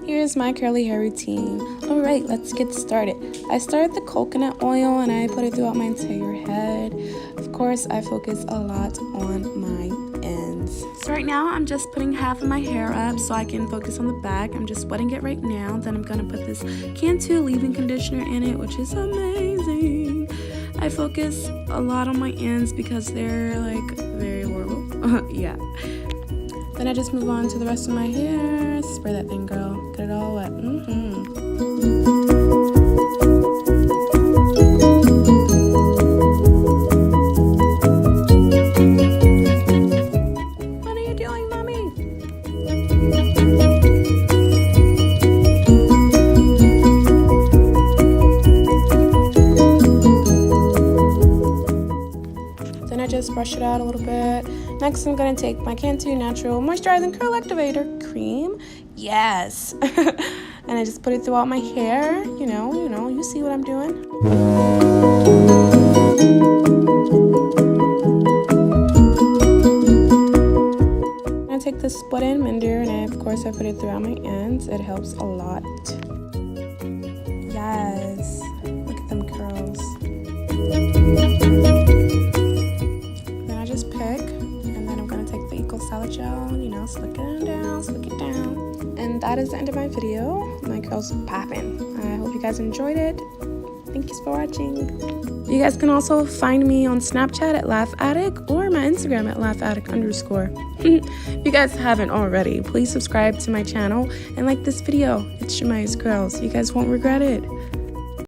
Here's my curly hair routine. Alright, let's get started. I start with the coconut oil and I put it throughout my entire head. Of course, I focus a lot on my ends. So right now, I'm just putting half of my hair up so I can focus on the back. I'm just wetting it right now. Then I'm going to put this Cantu leave-in conditioner in it, which is amazing. I focus a lot on my ends because they're like very horrible. Yeah. Then I just move on to the rest of my hair. Spray that thing, girl. Get it all wet. What are you doing, mommy? Then I just brush it out a little bit. Next, I'm going to take my Cantu Natural Moisturizing Curl Activator Cream. Yes! And I just put it throughout my hair. You know, you see what I'm doing. I take the split-end mender and of course I put it throughout my ends. It helps a lot. Yes! Look at them curls. Then I just pick. Salad gel, slick it down, slick it down. And that is the end of my video. My curls are popping. I hope you guys enjoyed it. Thank you for watching. You guys can also find me on Snapchat at Laughaddict or my Instagram at Laughaddict_. If you guys haven't already, please subscribe to my channel and like this video. It's Shemiah's Curls. You guys won't regret it.